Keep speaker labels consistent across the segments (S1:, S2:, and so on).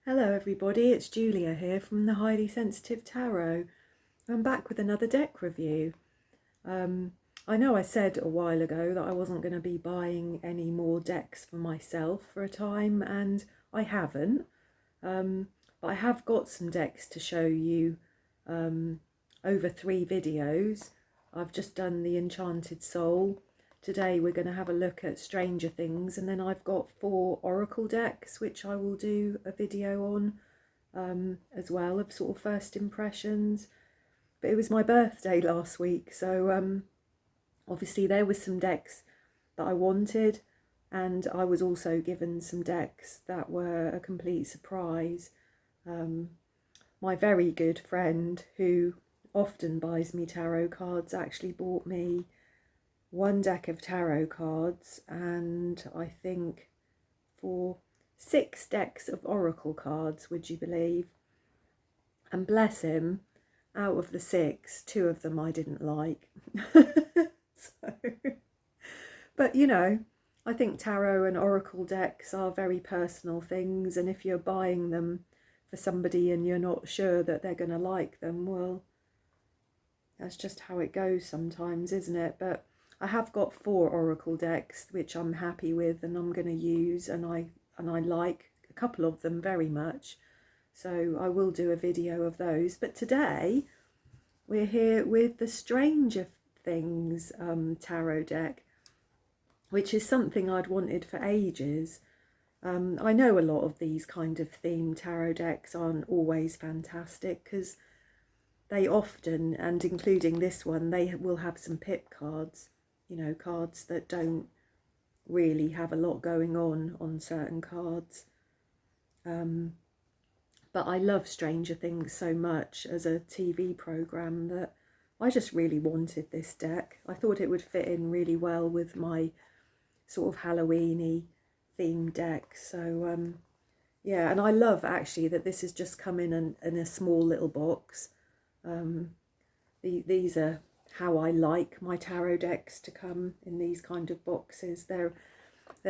S1: Hello everybody, it's Julia here from the Highly Sensitive Tarot. I'm back with another deck review. I know I said a while ago that I wasn't going to be buying any more decks for myself for a time, and I haven't. But I have got some decks to show you over 3 videos. I've just done the Enchanted Soul. Today we're going to have a look at Stranger Things, and then I've got 4 Oracle decks which I will do a video on as well, of sort of first impressions. But it was my birthday last week, so obviously there was some decks that I wanted, and I was also given some decks that were a complete surprise. My very good friend who often buys me tarot cards actually bought me 1 deck of tarot cards, and I think 6 decks of oracle cards, would you believe? And bless him, out of the 6, 2 of them I didn't like. So, but you know, I think tarot and oracle decks are very personal things, and if you're buying them for somebody and you're not sure that they're going to like them, well, that's just how it goes sometimes, isn't it? But I have got 4 oracle decks which I'm happy with and I'm going to use, and I like a couple of them very much, so I will do a video of those. But today we're here with the Stranger Things tarot deck, which is something I'd wanted for ages. I know a lot of these kind of themed tarot decks aren't always fantastic, because they often, and including this one, they will have some pip cards, you know, cards that don't really have a lot going on certain cards. But I love Stranger Things so much as a TV programme that I just really wanted this deck. I thought it would fit in really well with my sort of Halloween-y themed deck. So yeah, and I love actually that this has just come in a small little box. These are how I like my tarot decks to come, in these kind of boxes. They're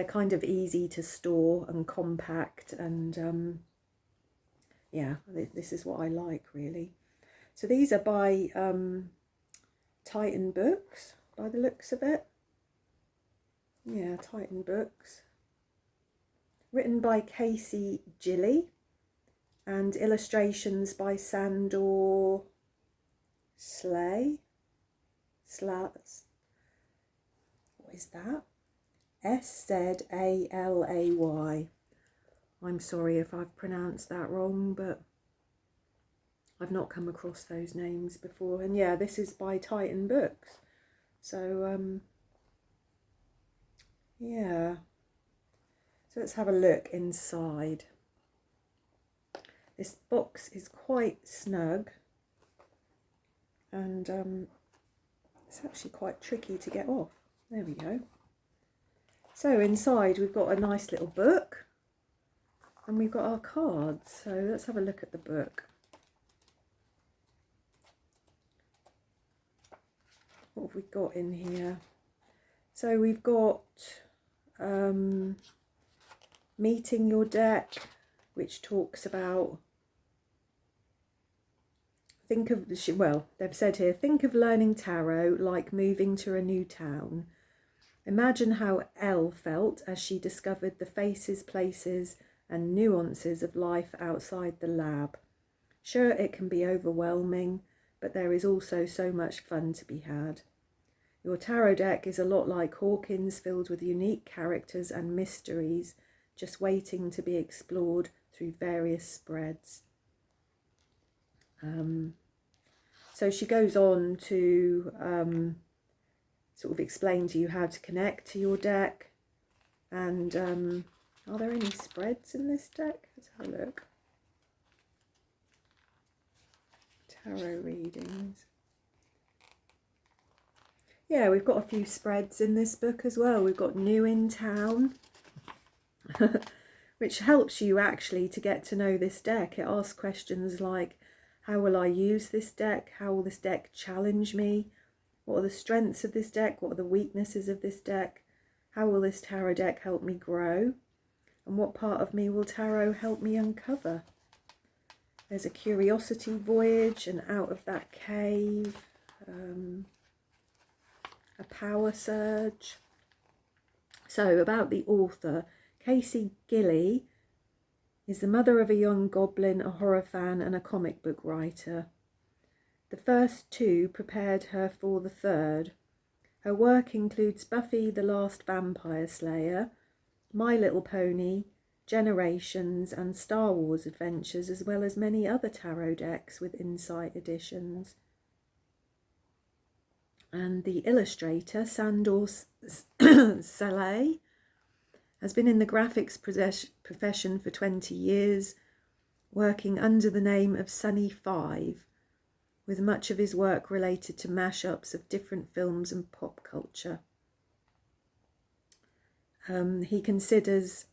S1: kind of easy to store and compact, and yeah, this is what I like really. So these are by Titan Books, by the looks of it. Yeah, Titan Books. Written by Casey Gilly and illustrations by Sandor Slay. What is that? Szalay. I'm sorry if I've pronounced that wrong, but I've not come across those names before. And yeah, this is by Titan Books. So yeah. So let's have a look inside. This box is quite snug, and it's actually quite tricky to get off. There we go. So inside we've got a nice little book, and we've got our cards. So let's have a look at the book. What have we got in here? So we've got meeting your deck, which talks about, well, they've said here, think of learning tarot like moving to a new town. Imagine how Elle felt as she discovered the faces, places and nuances of life outside the lab. Sure, it can be overwhelming, but there is also so much fun to be had. Your tarot deck is a lot like Hawkins, filled with unique characters and mysteries, just waiting to be explored through various spreads. So she goes on to sort of explain to you how to connect to your deck. And are there any spreads in this deck? Let's have a look. Tarot readings. Yeah, we've got a few spreads in this book as well. We've got New in Town, which helps you actually to get to know this deck. It asks questions like, how will I use this deck? How will this deck challenge me? What are the strengths of this deck? What are the weaknesses of this deck? How will this tarot deck help me grow? And what part of me will tarot help me uncover? There's a curiosity voyage, and out of that cave, a power surge. So about the author, Casey Gilley is the mother of a young goblin, a horror fan and a comic book writer. The first two prepared her for the third. Her work includes Buffy the Last Vampire Slayer, My Little Pony, Generations and Star Wars adventures, as well as many other tarot decks with insight editions. And the illustrator, Sandor Saleh, has been in the graphics profession for 20 years, working under the name of Sunny 5, with much of his work related to mashups of different films and pop culture. He considers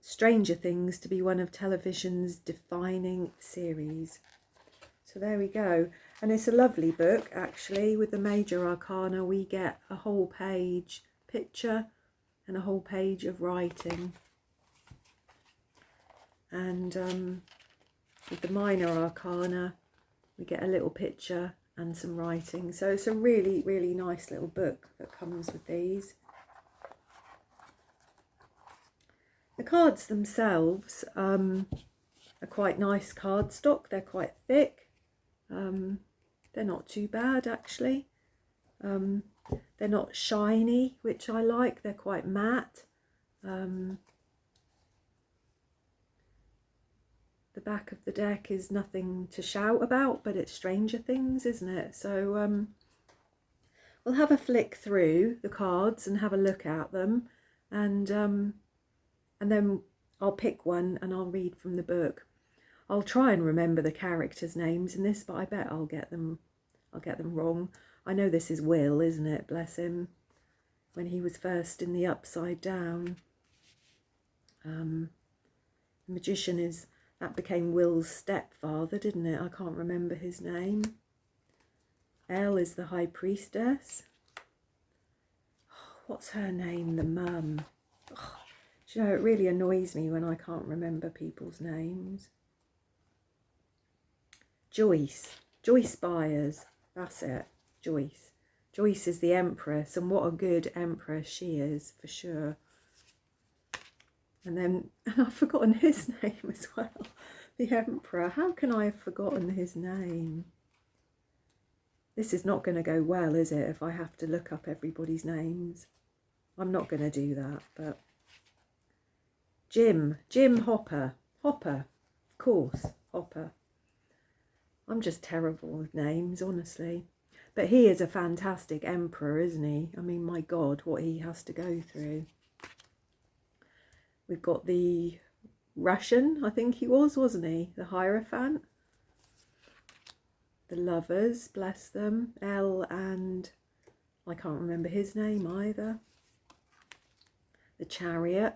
S1: Stranger Things to be one of television's defining series. So there we go. And it's a lovely book, actually. With the major arcana, we get a whole page picture and a whole page of writing. And with the minor arcana, we get a little picture and some writing. So it's a really, really nice little book that comes with these. The cards themselves are quite nice cardstock. They're quite thick. They're not too bad, actually. They're not shiny, which I like. They're quite matte. The back of the deck is nothing to shout about, but it's Stranger Things, isn't it? So we'll have a flick through the cards and have a look at them, and then I'll pick one and I'll read from the book. I'll try and remember the characters' names in this, but I bet I'll get them wrong. I know this is Will, isn't it? Bless him. When he was first in the Upside Down. The magician that became Will's stepfather, didn't it? I can't remember his name. Elle is the High Priestess. What's her name? The mum. Do you know, it really annoys me when I can't remember people's names. Joyce Byers, that's it, Joyce. Joyce is the Empress, and what a good Empress she is, for sure. And I've forgotten his name as well, the Emperor. How can I have forgotten his name? This is not going to go well, is it, if I have to look up everybody's names? I'm not going to do that, but... Jim Hopper, of course, Hopper. I'm just terrible with names, honestly. But he is a fantastic emperor, isn't he? I mean, my God, what he has to go through. We've got the Russian, I think he was, wasn't he? The Hierophant. The lovers, bless them. Elle and... I can't remember his name either. The Chariot.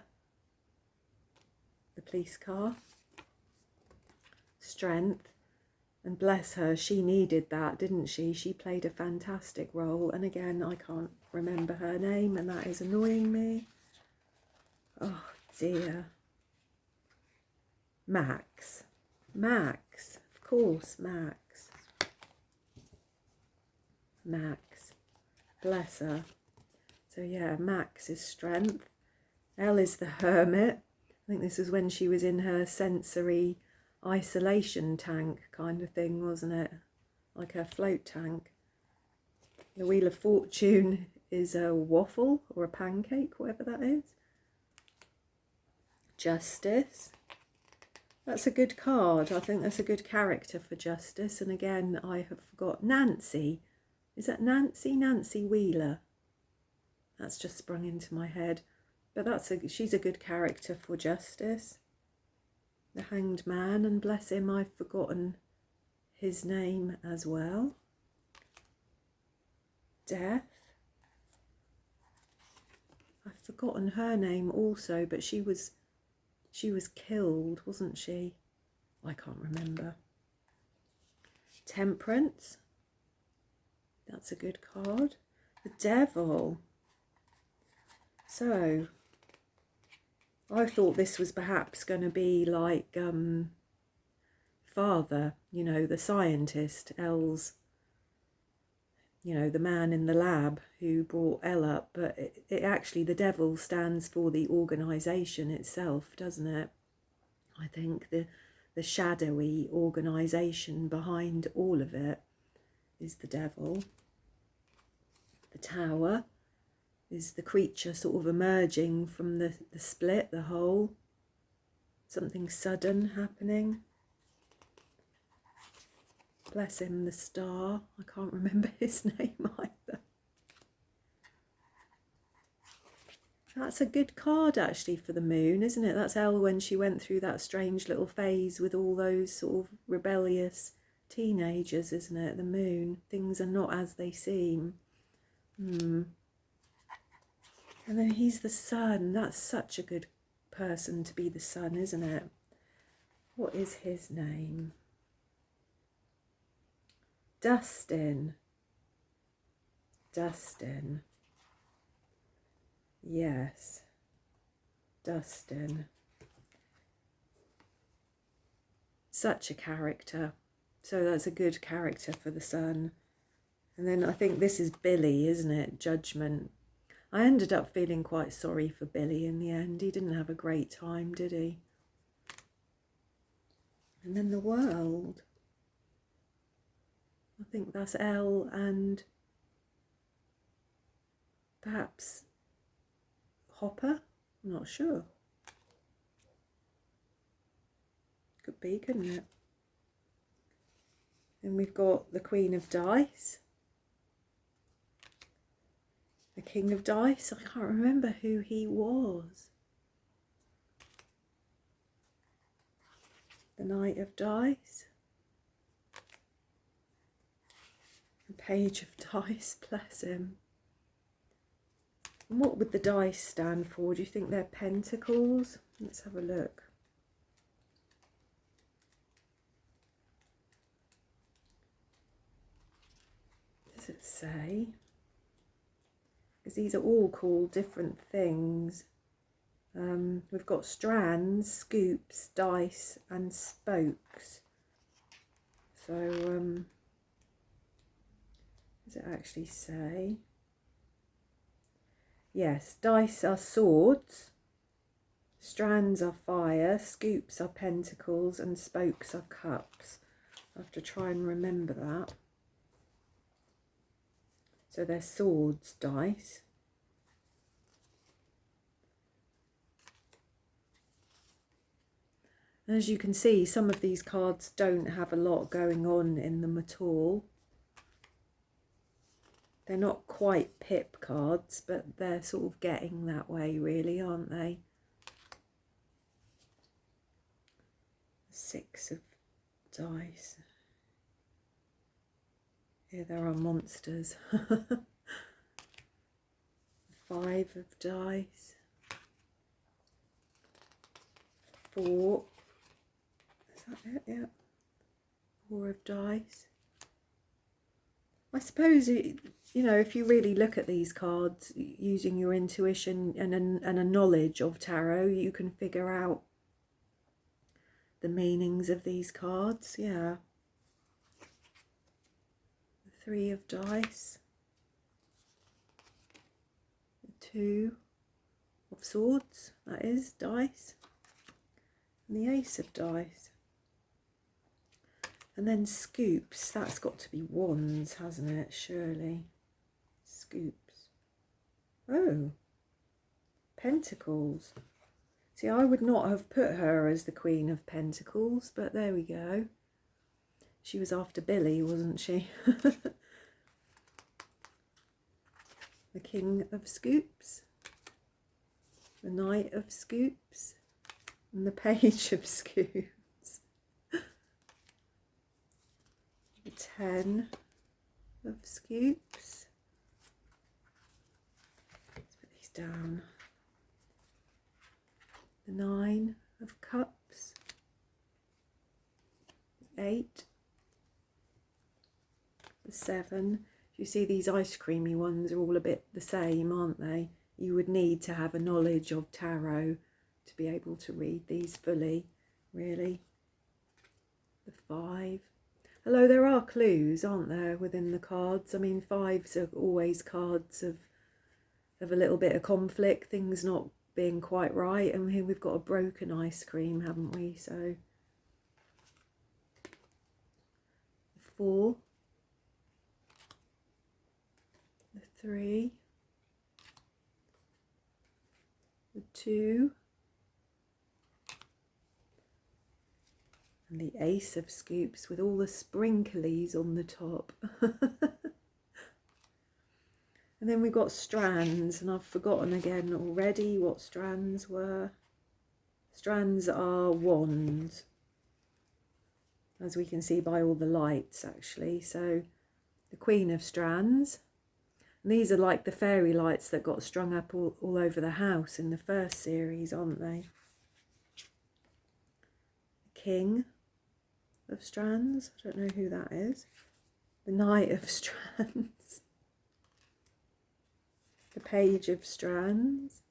S1: The police car. Strength. And bless her, she needed that, didn't she? She played a fantastic role. And again, I can't remember her name, and that is annoying me. Oh, dear. Max. Of course, Max. Bless her. So, yeah, Max is strength. Elle is the hermit. I think this is when she was in her sensory isolation tank kind of thing, wasn't it? Like her float tank. The Wheel of Fortune is a waffle or a pancake, whatever that is. Justice. That's a good card. I think that's a good character for Justice. And again, I have forgot. Nancy. Is that Nancy? Nancy Wheeler. That's just sprung into my head. But she's a good character for Justice. The Hanged Man, and bless him, I've forgotten his name as well. Death. I've forgotten her name also, but she was killed, wasn't she? I can't remember. Temperance. That's a good card. The Devil. So, I thought this was perhaps going to be like Father, you know, the scientist, Elle's, you know, the man in the lab who brought Elle up, but it actually, the devil stands for the organisation itself, doesn't it? I think the shadowy organisation behind all of it is the devil. The Tower is the creature sort of emerging from the split, the hole. Something sudden happening. Bless him, the Star. I can't remember his name either. That's a good card actually for the Moon, isn't it? That's Elle when she went through that strange little phase with all those sort of rebellious teenagers, isn't it? The Moon. Things are not as they seem. And then he's the Sun. That's such a good person to be the Sun, isn't it? What is his name? Dustin. Dustin. Yes. Dustin. Such a character. So that's a good character for the Sun. And then I think this is Billy, isn't it? Judgment. I ended up feeling quite sorry for Billy in the end. He didn't have a great time, did he? And then the World. I think that's Elle and perhaps Hopper. I'm not sure. Could be, couldn't it? And we've got the Queen of Dice. The King of Dice. I can't remember who he was. The Knight of Dice. The Page of Dice, bless him. And what would the dice stand for? Do you think they're pentacles? Let's have a look. Does it say? Because these are all called different things. We've got strands, scoops, dice and spokes. So does it actually say? Yes, dice are swords, strands are fire, scoops are pentacles and spokes are cups. I have to try and remember that. So they're swords dice. And as you can see, some of these cards don't have a lot going on in them at all. They're not quite pip cards, but they're sort of getting that way really, aren't they? Six of dice. Here there are monsters. Five of dice. Four. Is that it? Yeah. Four of dice. I suppose, you know, if you really look at these cards using your intuition and a knowledge of tarot, you can figure out the meanings of these cards. Yeah. The Three of dice. The Two of swords, that is, dice. And the Ace of dice. And then scoops, that's got to be wands, hasn't it? Surely. Scoops. Oh. Pentacles. See, I would not have put her as the Queen of Pentacles, but there we go. She was after Billy, wasn't she? The King of Scoops. The Knight of Scoops. And the Page of Scoops. 10 of scoops. Let's put these down. The 9 of cups. 8. The 7. You see these ice creamy ones are all a bit the same, aren't they? You would need to have a knowledge of tarot to be able to read these fully, really. The 5. Although there are clues, aren't there, within the cards? I mean, 5s are always cards of a little bit of conflict, things not being quite right. And here we've got a broken ice cream, haven't we? So 4, the 3, the 2, and the Ace of Scoops with all the sprinklies on the top. And then we've got strands, and I've forgotten again already what strands were. Strands are wands, as we can see by all the lights actually. So the Queen of Strands, and these are like the fairy lights that got strung up all over the house in the first series, aren't they? The King of Strands, I don't know who that is. The Knight of Strands. The Page of Strands.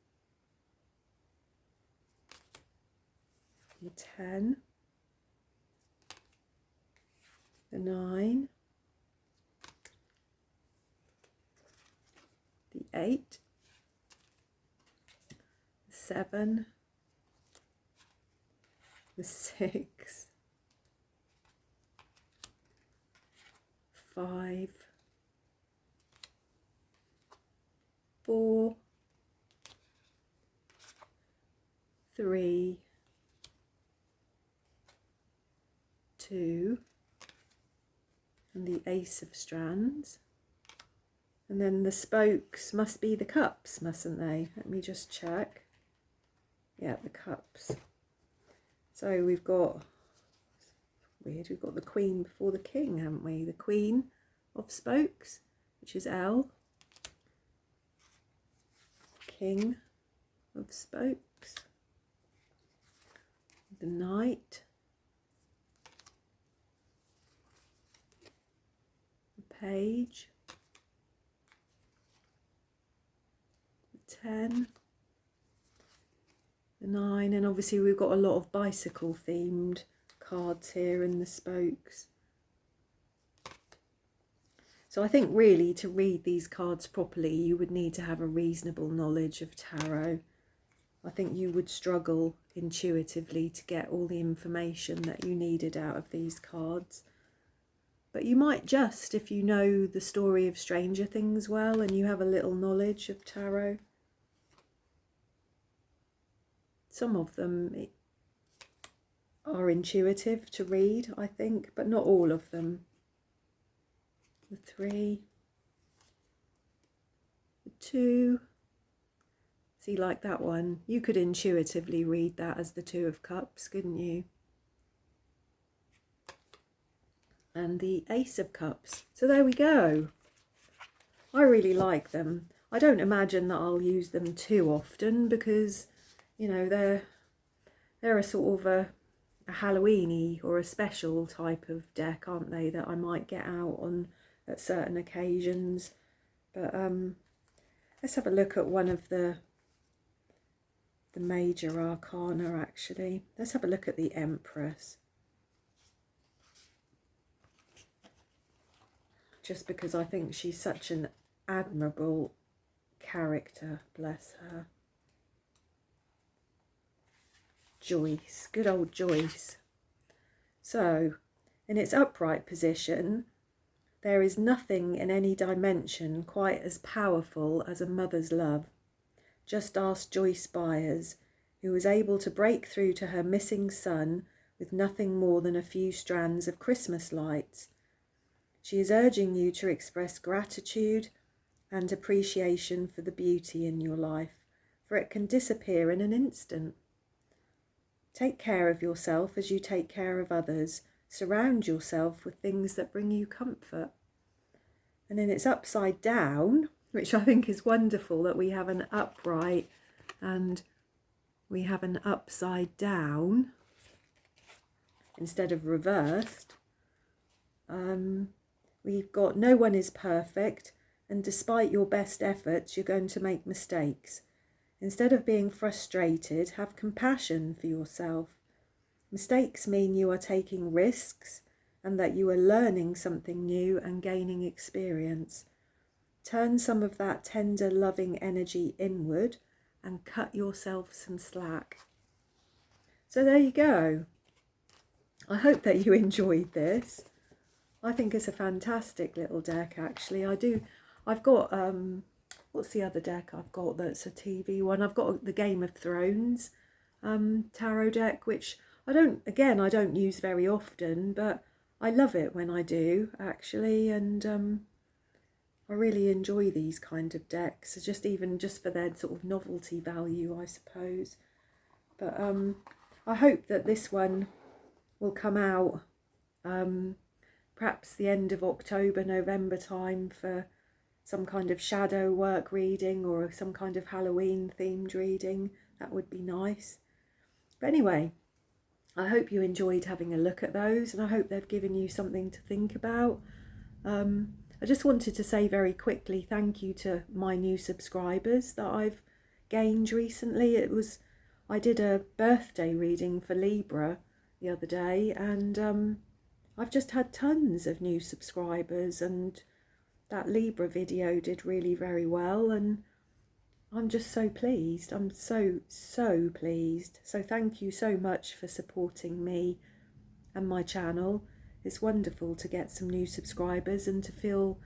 S1: The 10. The 9. The 8. The 7. The 6. 5. 4. 3. 2. And the Ace of Strands. And then the spokes must be the cups, mustn't they? Let me just check. Yeah, the cups. So we've got, weird, we've got the Queen before the King, haven't we? The Queen of Spokes, which is L. King of Spokes. The Knight. The Page. The 10. The 9, and obviously we've got a lot of bicycle themed cards here in the spokes. So I think really to read these cards properly you would need to have a reasonable knowledge of tarot. I think you would struggle intuitively to get all the information that you needed out of these cards. But you might just, if you know the story of Stranger Things well and you have a little knowledge of tarot. Some of them are intuitive to read, I think, but not all of them. The 3, the 2, see, like that one, you could intuitively read that as the 2 of Cups, couldn't you? And the Ace of Cups. So there we go. I really like them. I don't imagine that I'll use them too often because, you know, they're a sort of a Halloween-y or a special type of deck, aren't they, that I might get out on at certain occasions. But let's have a look at one of the major arcana actually. Let's have a look at the Empress. Just because I think she's such an admirable character, bless her. Joyce, good old Joyce. So, in its upright position, there is nothing in any dimension quite as powerful as a mother's love. Just ask Joyce Byers, who was able to break through to her missing son with nothing more than a few strands of Christmas lights. She is urging you to express gratitude and appreciation for the beauty in your life, for it can disappear in an instant. Take care of yourself as you take care of others. Surround yourself with things that bring you comfort. And then it's upside down, which I think is wonderful that we have an upright and we have an upside down instead of reversed. We've got no one is perfect, and despite your best efforts, you're going to make mistakes. Instead of being frustrated, have compassion for yourself. Mistakes mean you are taking risks and that you are learning something new and gaining experience. Turn some of that tender, loving energy inward and cut yourself some slack. So there you go. I hope that you enjoyed this. I think it's a fantastic little deck, actually. I've got, what's the other deck I've got that's a TV one? I've got the Game of Thrones tarot deck, which I don't use very often, but I love it when I do, actually, and I really enjoy these kind of decks, even just for their sort of novelty value, I suppose. But I hope that this one will come out perhaps the end of October, November time for some kind of shadow work reading or some kind of Halloween themed reading. That would be nice. But anyway, I hope you enjoyed having a look at those, and I hope they've given you something to think about. I just wanted to say very quickly thank you to my new subscribers that I've gained recently. I did a birthday reading for Libra the other day, and I've just had tons of new subscribers, and that Libra video did really very well, and I'm just so pleased. I'm so pleased. So thank you so much for supporting me and my channel. It's wonderful to get some new subscribers and to feel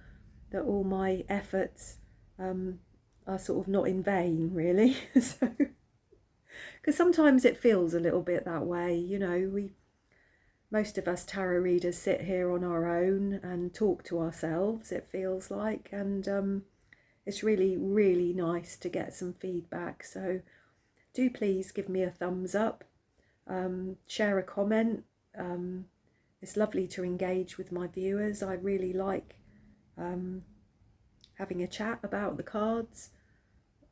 S1: that all my efforts are sort of not in vain, really. So, because sometimes it feels a little bit that way, you know. Most of us tarot readers sit here on our own and talk to ourselves, it feels like, and it's really, really nice to get some feedback. So do please give me a thumbs up, share a comment. It's lovely to engage with my viewers. I really like having a chat about the cards.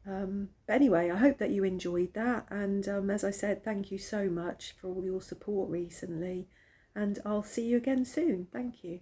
S1: But anyway, I hope that you enjoyed that, and as I said, thank you so much for all your support recently, and I'll see you again soon. Thank you.